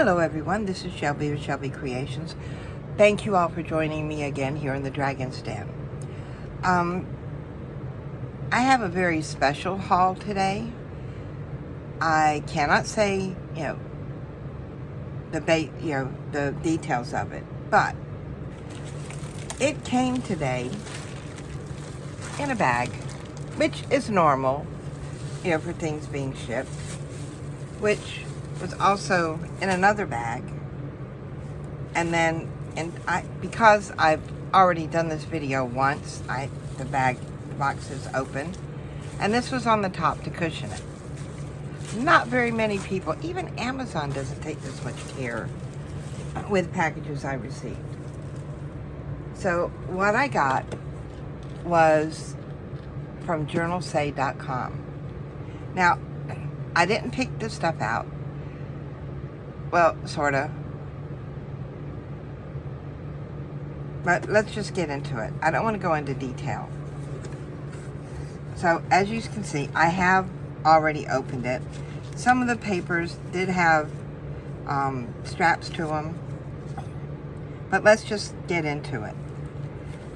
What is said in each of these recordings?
Hello everyone, this is Shelby with Shelby Creations. Thank you all for joining me again here in the Dragon's Den. I have a very special haul today. I cannot say, the details of it, but it came today in a bag, which is normal, for things being shipped, which was also in another bag. And then, because I've already done this video once, the box is open, and this was on the top to cushion it. Not very many people, even Amazon doesn't take this much care with packages I received. So what I got was from journalsay.com. Now, I didn't pick this stuff out. Well, sort of. But let's just get into it. I don't want to go into detail. So, as you can see, I have already opened it. Some of the papers did have straps to them. But let's just get into it.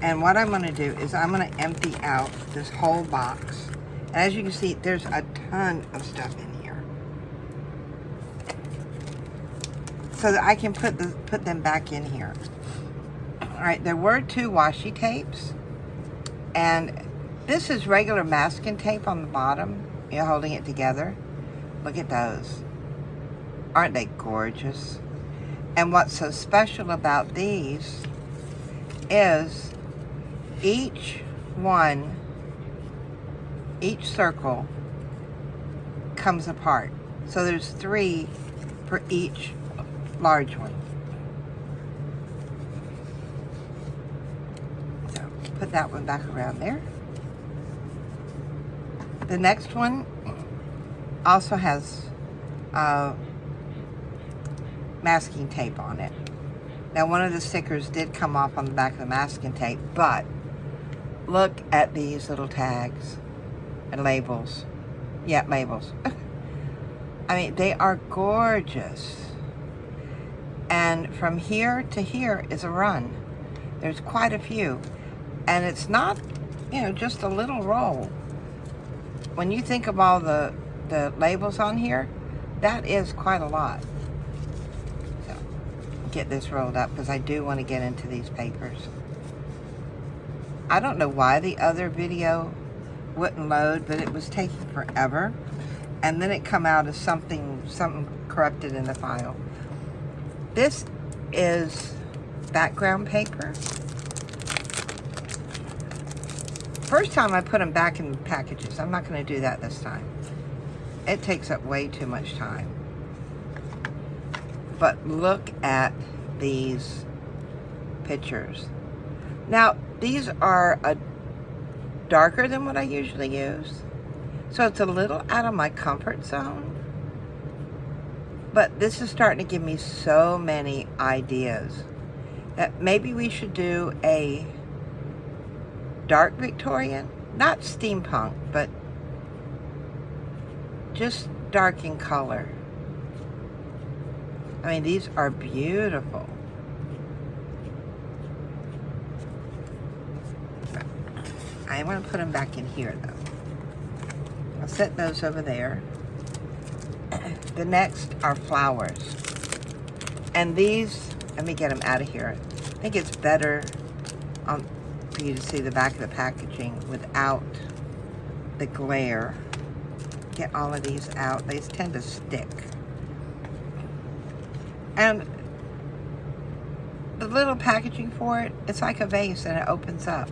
And what I'm going to do is I'm going to empty out this whole box. And as you can see, there's a ton of stuff in here, so that I can put them back in here. Alright, there were 2 washi tapes, and this is regular masking tape on the bottom, holding it together. Look at those. Aren't they gorgeous? And what's so special about these is each circle comes apart. So there's 3 for each large one. So put that one back around there. The next one also has masking tape on it. Now, one of the stickers did come off on the back of the masking tape, but look at these little tags and labels. Yeah, labels. I mean, they are gorgeous. And from here to here is a run. There's quite a few. And it's not, just a little roll. When you think of all the labels on here, that is quite a lot. So, get this rolled up because I do want to get into these papers. I don't know why the other video wouldn't load, but it was taking forever. And then it come out as something corrupted in the file. This is background paper. First time I put them back in packages. I'm not going to do that this time. It takes up way too much time. But look at these pictures. Now, these are darker than what I usually use. So it's a little out of my comfort zone. But this is starting to give me so many ideas that maybe we should do a dark Victorian, not steampunk, but just dark in color. I mean, these are beautiful. I want to put them back in here, though. I'll set those over there. The next are flowers. And these, let me get them out of here. I think it's better for you to see the back of the packaging without the glare. Get all of these out. These tend to stick. And the little packaging for it, it's like a vase and it opens up.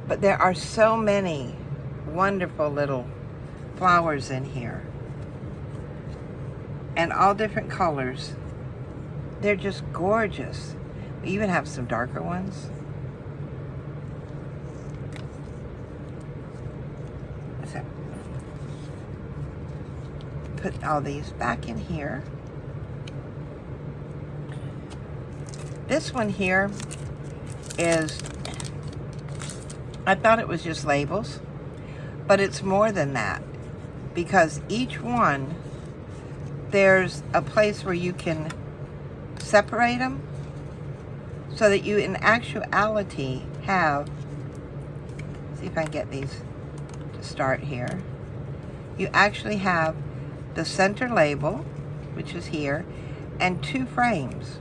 But there are so many wonderful little flowers in here. And all different colors. They're just gorgeous. We even have some darker ones. So, put all these back in here. This one here is, I thought it was just labels, but it's more than that, because each one there's a place where you can separate them so that you in actuality have, see if I can get these to start here. You actually have the center label, which is here, and 2 frames.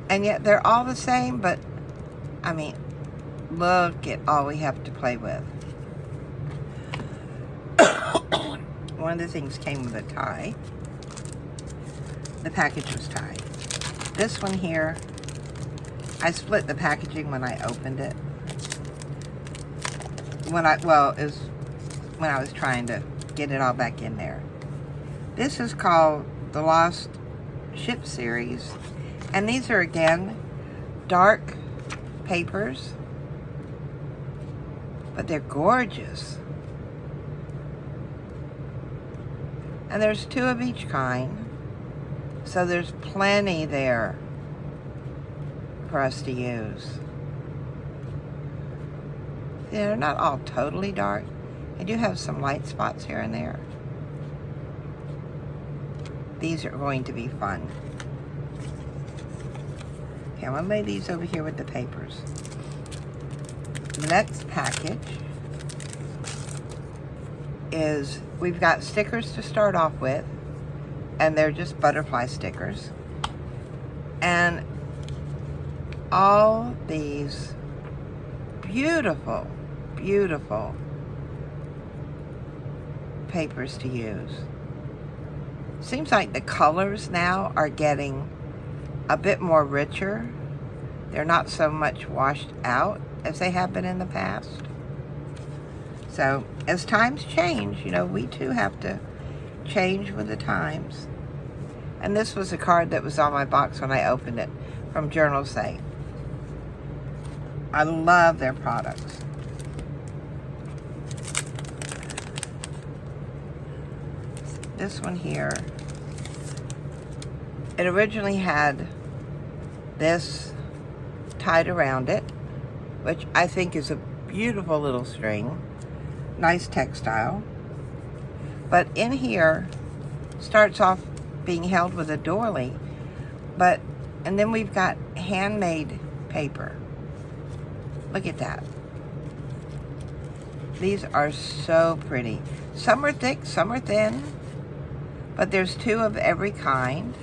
And yet they're all the same, but I mean, look at all we have to play with. One of the things came with a tie. The package was tied. This one here, I split the packaging when I opened it. Well, it was when I was trying to get it all back in there. This is called the Lost Ship series. And these are, again, dark papers. But they're gorgeous. And there's 2 of each kind. So there's plenty there for us to use. See, they're not all totally dark. I do have some light spots here and there. These are going to be fun. Okay, I'm going to lay these over here with the papers. The next package is, we've got stickers to start off with, and they're just butterfly stickers. And all these beautiful, beautiful papers to use. Seems like the colors now are getting a bit more richer. They're not so much washed out as they have been in the past. So as times change, you know, we too have to change with the times. And this was a card that was on my box when I opened it from Journal Say. I love their products. This one here, it originally had this tied around it, which I think is a beautiful little string. Nice textile. But in here starts off being held with a doily, and then we've got handmade paper. Look at that. These are so pretty. Some are thick, some are thin, but there's 2 of every kind.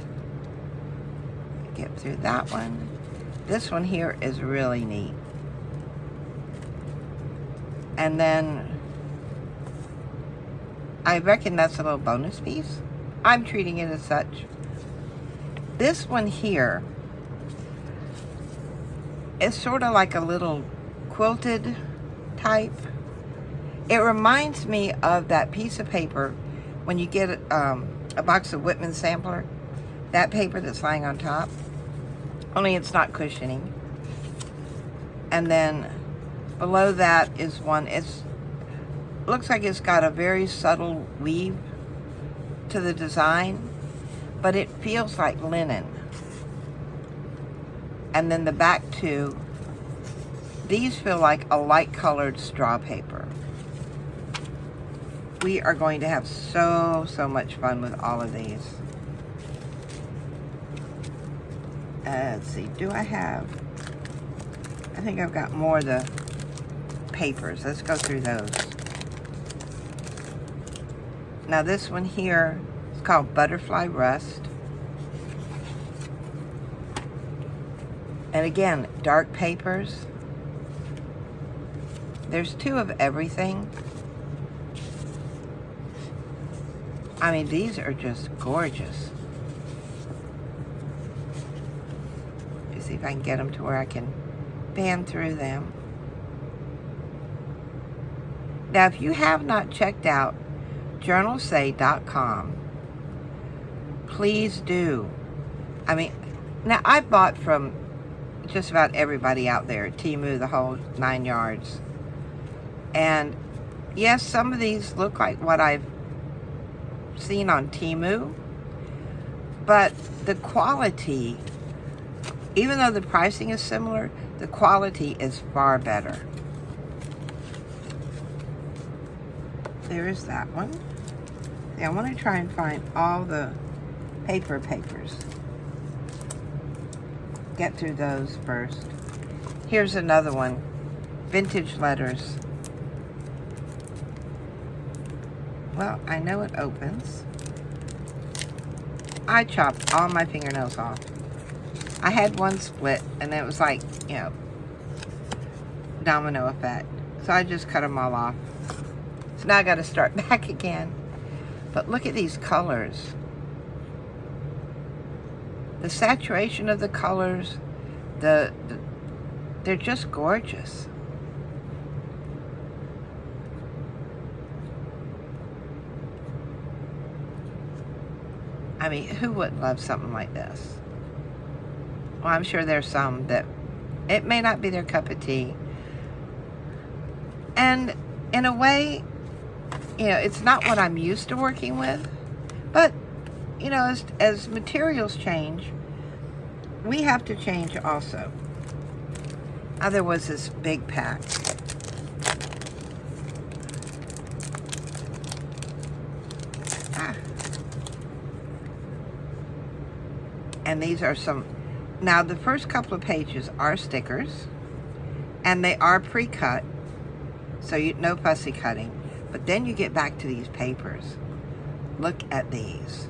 Get through that one. This one here is really neat. And then I reckon that's a little bonus piece. I'm treating it as such. This one here is sort of like a little quilted type. It reminds me of that piece of paper when you get a box of Whitman Sampler, that paper that's lying on top, only it's not cushioning. And then below that is one, looks like it's got a very subtle weave to the design, but it feels like linen. And then the back 2, these feel like a light colored straw paper. We are going to have so much fun with all of these. Let's see, I think I've got more of the papers. Let's go through those. Now this one here is called Butterfly Rust. And again, dark papers. There's 2 of everything. I mean, these are just gorgeous. Let's see if I can get them to where I can pan through them. Now, if you have not checked out journalsay.com, please do. I mean, now I bought from just about everybody out there, Temu, the whole 9 yards. And yes, some of these look like what I've seen on Temu, but the quality, even though the pricing is similar, the quality is far better. There is that one. Yeah, I want to try and find all the papers. Get through those first. Here's another one. Vintage letters. Well, I know it opens. I chopped all my fingernails off. I had one split, and it was like, you know, domino effect. So I just cut them all off. So now I got to start back again. But look at these colors. The saturation of the colors, they're just gorgeous. I mean, who wouldn't love something like this? Well, I'm sure there's some that it may not be their cup of tea. And in a way, you know, it's not what I'm used to working with. But, you know, as materials change, we have to change also. Now, there was this big pack. And these are some, now the first couple of pages are stickers, and they are pre-cut, so no fussy cutting. But then you get back to these papers. Look at these.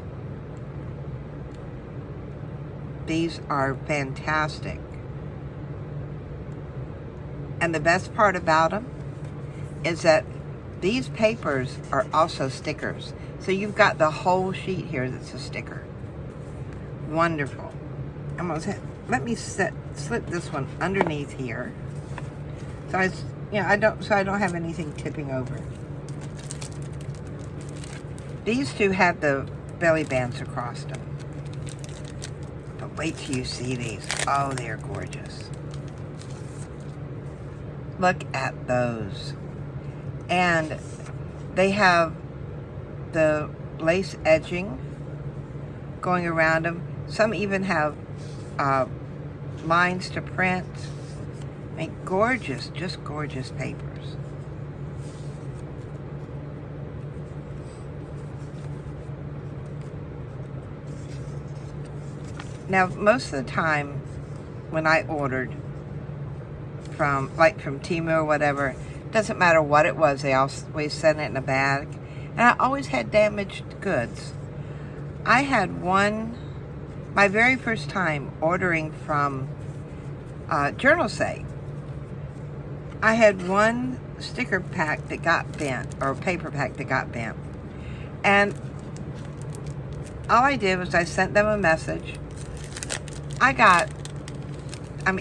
These are fantastic. And the best part about them is that these papers are also stickers. So you've got the whole sheet here that's a sticker. Wonderful. I'm gonna let me slip this one underneath here. So I don't have anything tipping over. These two have the belly bands across them. But wait till you see these. Oh, they're gorgeous. Look at those. And they have the lace edging going around them. Some even have lines to print. I mean, gorgeous, just gorgeous papers. Now, most of the time when I ordered from Temu or whatever, doesn't matter what it was, they always sent it in a bag. And I always had damaged goods. I had one, my very first time ordering from Journal-Save, I had one sticker pack that got bent, or paper pack that got bent. And all I did was I sent them a message.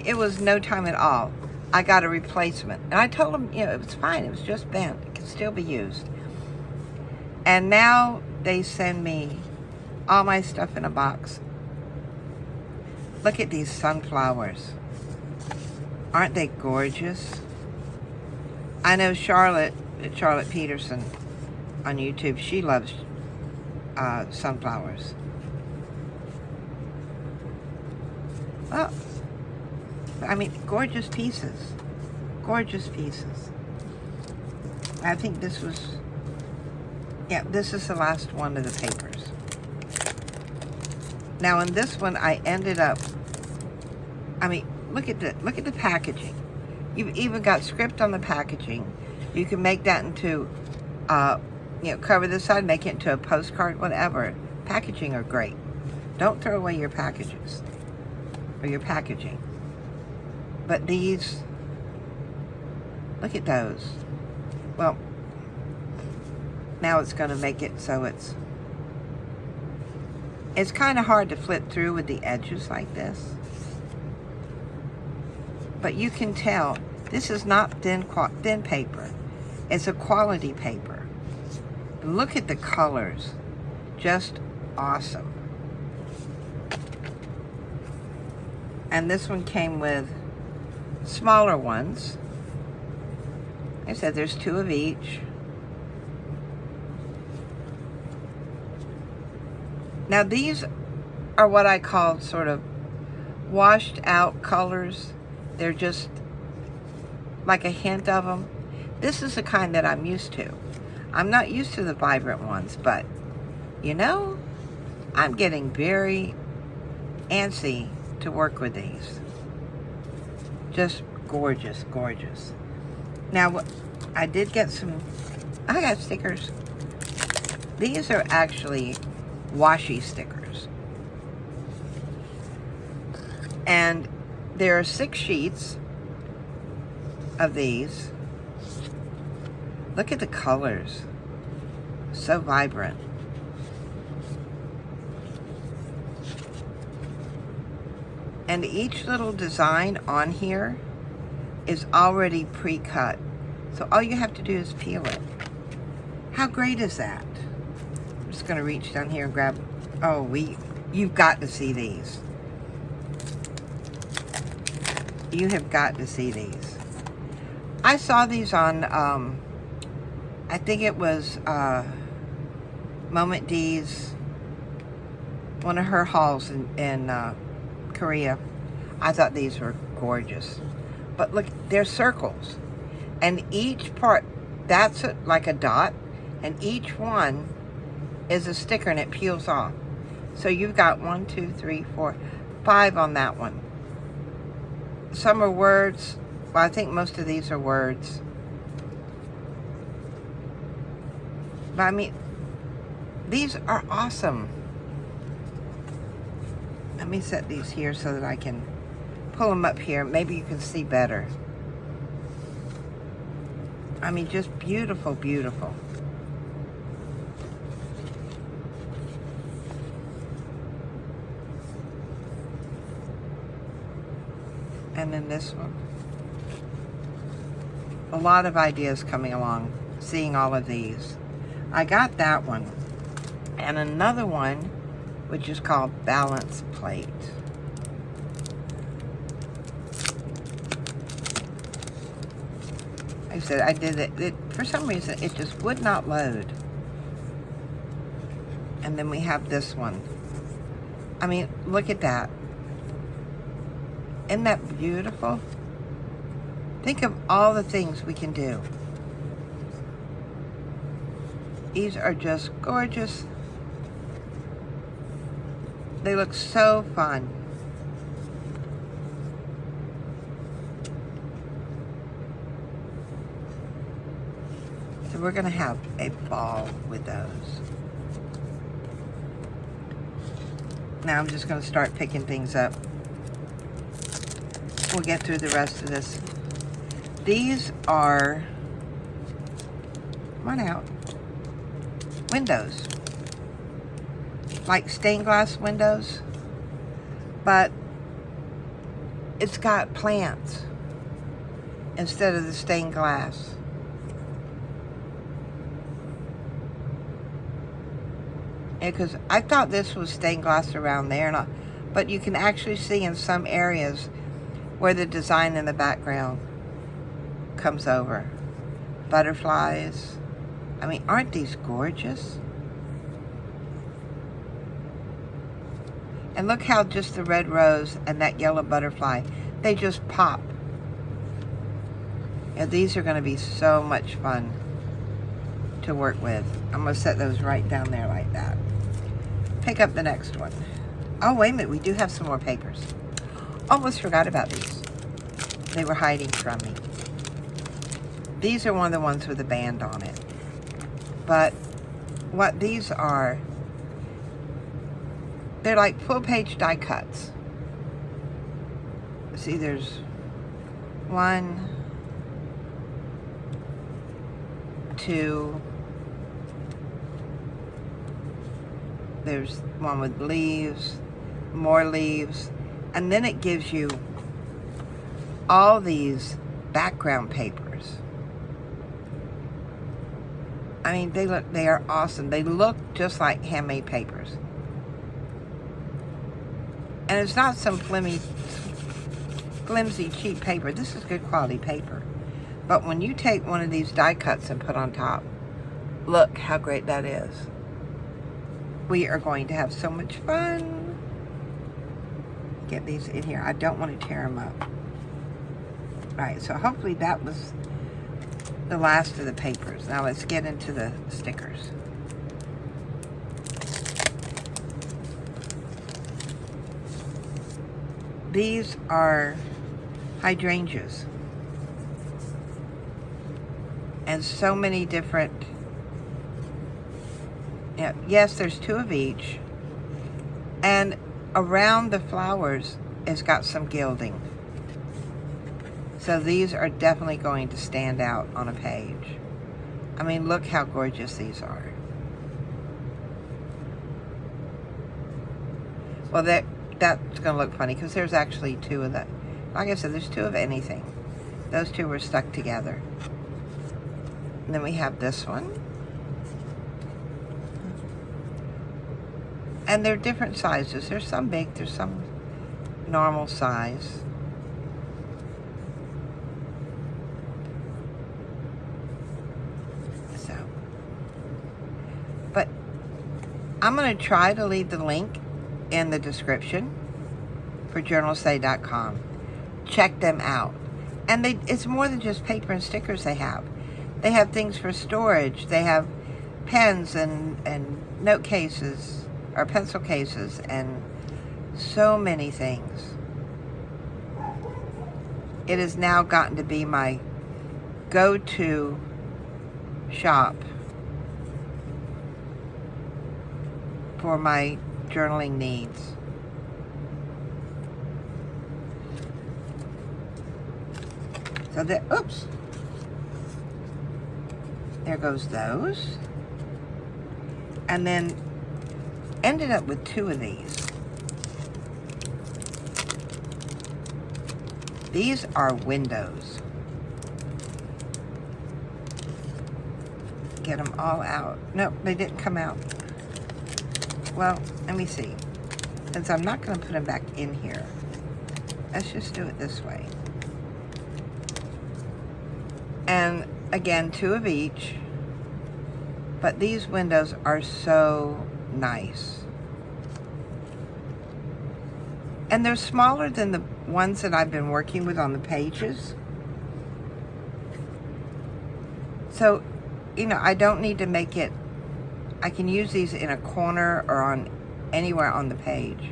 It was no time at all. I got a replacement. And I told them, you know, it was fine. It was just bent. It could still be used. And now they send me all my stuff in a box. Look at these sunflowers. Aren't they gorgeous? I know Charlotte Peterson on YouTube, she loves sunflowers. Well, I mean, gorgeous pieces. Gorgeous pieces. I think this was, yeah, this is the last one of the papers. Now in this one, I ended up, I mean, look at the packaging. You've even got script on the packaging. You can make that into, cover this side, make it into a postcard, whatever. Packaging are great. Don't throw away your packages or your packaging. But these, look at those. Well, now it's going to make it so it's kind of hard to flip through with the edges like this. But you can tell this is not thin paper. It's a quality paper. Look at the colors. Just awesome. And this one came with smaller ones. Like I said, there's 2 of each. Now these are what I call sort of washed out colors. They're just like a hint of them. This is the kind that I'm used to. I'm not used to the vibrant ones, but You know, I'm getting very antsy to work with these. Just gorgeous, gorgeous. Now, I did get some, I got stickers. These are actually washi stickers. And there are 6 sheets of these. Look at the colors. So vibrant. And each little design on here is already pre-cut. So all you have to do is peel it. How great is that? I'm just gonna reach down here and grab, oh, you've got to see these. You have got to see these. I saw these on, I think it was Moment D's, one of her hauls in Korea. I thought these were gorgeous. But look, they're circles. And each part, that's like a dot. And each one is a sticker and it peels off. So you've got 1, 2, 3, 4, 5 on that one. Some are words. Well, I think most of these are words. But I mean, these are awesome. Let me set these here so that I can pull them up here. Maybe you can see better. I mean, just beautiful, beautiful. And then this one. A lot of ideas coming along, seeing all of these. I got that one. And another one, which is called Balance Plate. Like I said, I did it, for some reason, it just would not load. And then we have this one. I mean, look at that. Isn't that beautiful? Think of all the things we can do. These are just gorgeous. They look so fun. So we're gonna have a ball with those. Now I'm just gonna start picking things up. We'll get through the rest of this. These are, come on out, windows. Like stained glass windows, but it's got plants instead of the stained glass. Because I thought this was stained glass around there, but you can actually see in some areas where the design in the background comes over. Butterflies. I mean, aren't these gorgeous? And look how just the red rose and that yellow butterfly, they just pop. And these are going to be so much fun to work with. I'm going to set those right down there like that. Pick up the next one. Oh, wait a minute. We do have some more papers. Almost forgot about these. They were hiding from me. These are one of the ones with a band on it. But what these are, they're like full page die cuts. See, there's 1, 2. There's one with leaves, more leaves, and then it gives you all these background papers. I mean, they are awesome. They look just like handmade papers. And it's not some flimsy, cheap paper. This is good quality paper. But when you take one of these die cuts and put on top, look how great that is. We are going to have so much fun. Get these in here. I don't want to tear them up. All right, so hopefully that was the last of the papers. Now let's get into the stickers. these are hydrangeas. And so many different, yes, there's 2 of each. And around the flowers, it's got some gilding. So these are definitely going to stand out on a page. I mean, look how gorgeous these are. Well, that's going to look funny because there's actually 2 of that. Like I said, there's 2 of anything. Those 2 were stuck together. And then we have this one. And they're different sizes. There's some big, there's some normal size. So, but I'm going to try to leave the link in the description for journalstay.com. Check them out. And it's more than just paper and stickers they have. They have things for storage. They have pens and note cases or pencil cases and so many things. It has now gotten to be my go-to shop for my journaling needs. So oops. There goes those. And then ended up with 2 of these. These are windows. Get them all out. Nope, they didn't come out. Well, let me see. Since I'm not going to put them back in here, let's just do it this way. And again, 2 of each. But these windows are so nice. And they're smaller than the ones that I've been working with on the pages. So, I don't need to make it, I can use these in a corner or on anywhere on the page.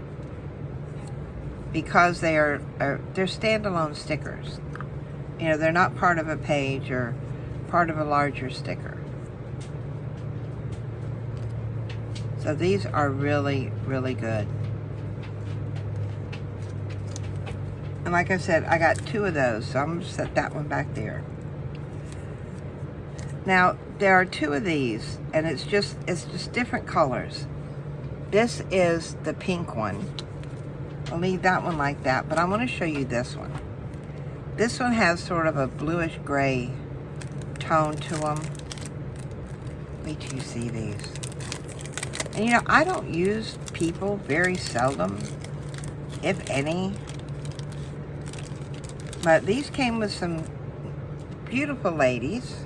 Because they're standalone stickers. They're not part of a page or part of a larger sticker. So these are really, really good. And like I said, I got 2 of those, so I'm going to set that one back there. Now, there are 2 of these, and it's just different colors. This is the pink one. I'll leave that one like that, but I want to show you this one. This one has sort of a bluish gray tone to them. Wait till you see these. And I don't use people very seldom, if any. But these came with some beautiful ladies.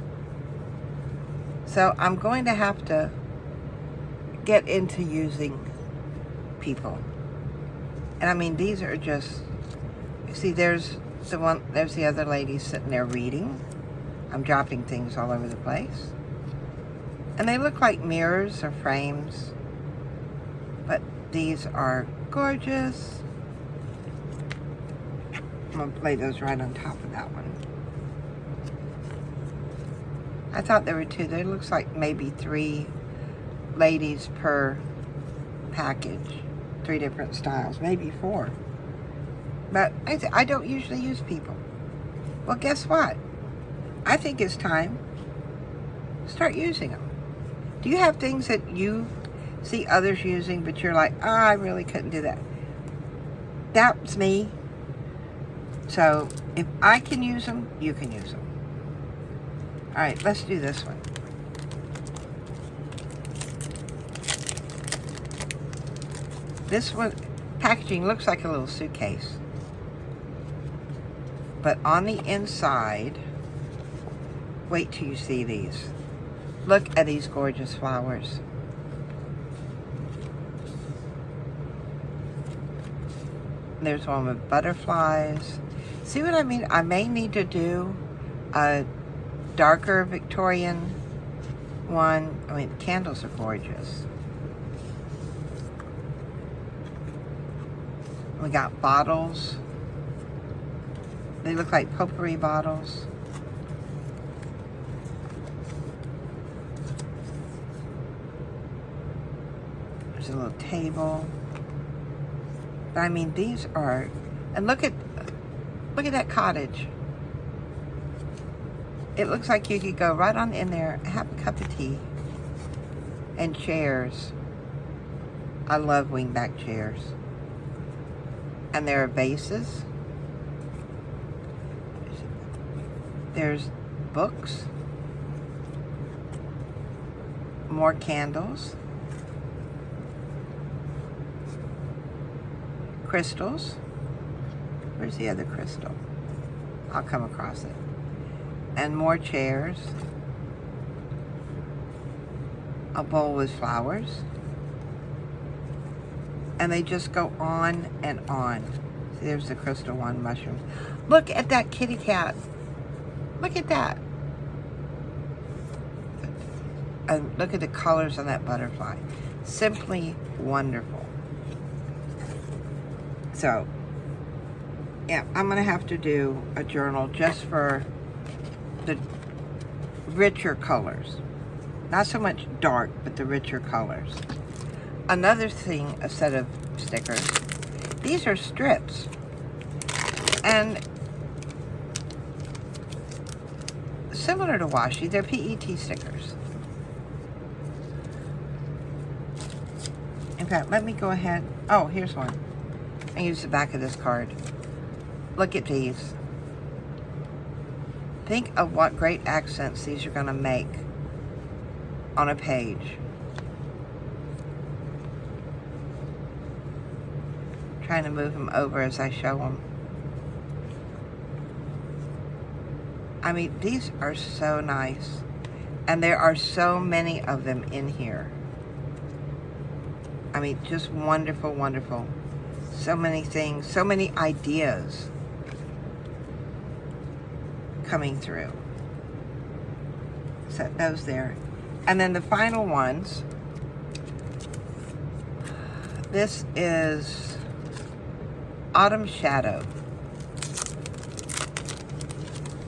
So I'm going to have to get into using people. And I mean, these are just, you see, there's the other lady sitting there reading. I'm dropping things all over the place. And they look like mirrors or frames. But these are gorgeous. I'm going to lay those right on top of that one. I thought there were 2. There looks like maybe 3 ladies per package. 3 different styles, maybe 4. But I don't usually use people. Well, guess what? I think it's time to start using them. Do you have things that you see others using, but you're like, I really couldn't do that? That's me. So if I can use them, you can use them. All right, let's do this one. This one, packaging looks like a little suitcase. But on the inside, wait till you see these. Look at these gorgeous flowers. There's one with butterflies. See what I mean? I may need to do a darker Victorian one. I mean, the candles are gorgeous. We got bottles. They look like potpourri bottles. There's a little table. But I mean, these are, and look at that cottage. It looks like you could go right on in there, have a cup of tea, and chairs. I love wingback chairs. And there are vases. There's books. More candles. Crystals. Where's the other crystal? I'll come across it. And more chairs. A bowl with flowers. And they just go on and on. See, there's the crystal one, mushrooms. Look at that kitty cat. Look at that. And look at the colors on that butterfly. Simply wonderful. So, yeah, I'm going to have to do a journal just for the richer colors. Not so much dark, but the richer colors. Another thing, a set of stickers. These are strips. And similar to washi, they're PET stickers. In fact, let me go ahead. Oh, here's one. I use the back of this card. Look at these. Think of what great accents these are going to make on a page. Trying to move them over as I show them. I mean, these are so nice. And there are so many of them in here. I mean, just wonderful, wonderful. So many things, so many ideas coming through. Set those there. And then the final ones. This is Autumn Shadow.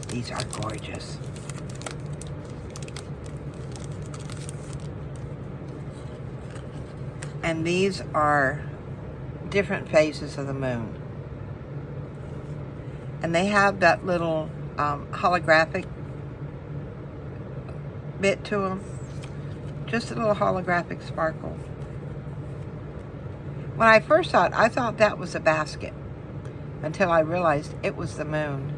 These are gorgeous. And these are different phases of the moon. And they have that little holographic bit to them. Just a little holographic sparkle. When I first saw it, I thought that was a basket. Until I realized it was the moon.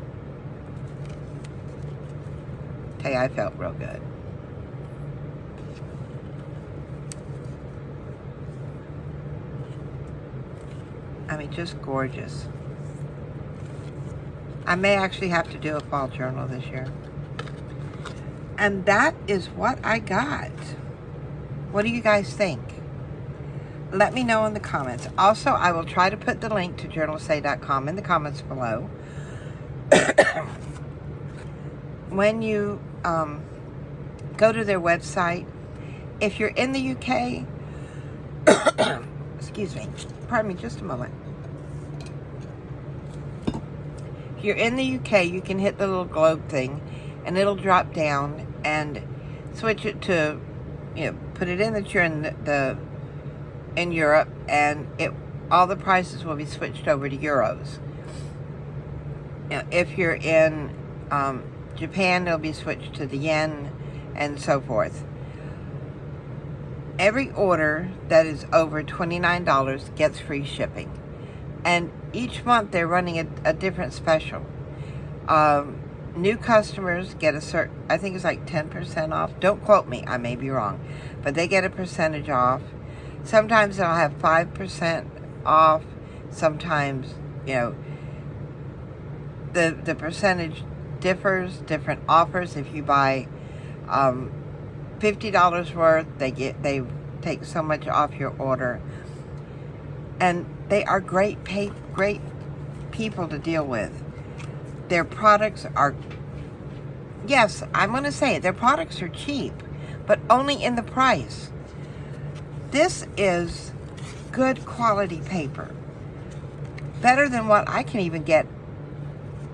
Hey, I felt real good. I mean, just gorgeous. I may actually have to do a fall journal this year. And that is what I got. What do you guys think? Let me know in the comments. Also, I will try to put the link to journalsay.com in the comments below. When you go to their website, if you're in the UK, excuse me, pardon me just a moment. If you're in the UK, you can hit the little globe thing and it'll drop down and switch it to, you know, put it in that you're in Europe, and all the prices will be switched over to euros. Now, if you're in Japan, they'll be switched to the yen and so forth. Every order that is over $29 gets free shipping. And each month they're running a different special. New customers get I think it's like 10% off. Don't quote me, I may be wrong. But they get a percentage off. Sometimes they'll have 5% off. Sometimes, you know, the percentage differs, different offers. If you buy $50 worth, they take so much off your order. And they are great people to deal with. Their products are, yes, I'm going to say it, their products are cheap, but only in the price. This is good quality paper. better than what I can even get,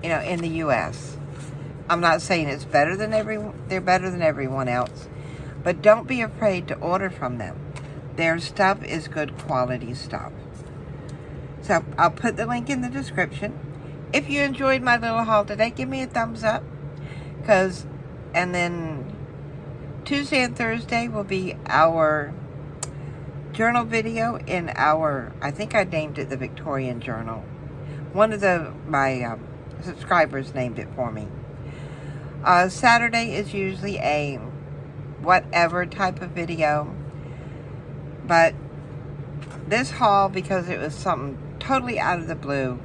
in the U.S. I'm not saying it's better than they're better than everyone else, but don't be afraid to order from them. Their stuff is good quality stuff. So I'll put the link in the description. If you enjoyed my little haul today, give me a thumbs up. And then Tuesday and Thursday will be our journal video in I think I named it the Victorian Journal. One of my subscribers named it for me. Saturday is usually a whatever type of video. But this haul, because it was something totally out of the blue,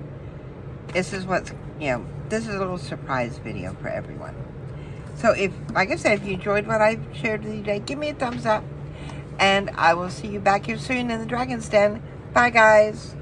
this is a little surprise video for everyone. So like I said, if you enjoyed what I shared with you today, give me a thumbs up. And I will see you back here soon in the Dragon's Den. Bye, guys.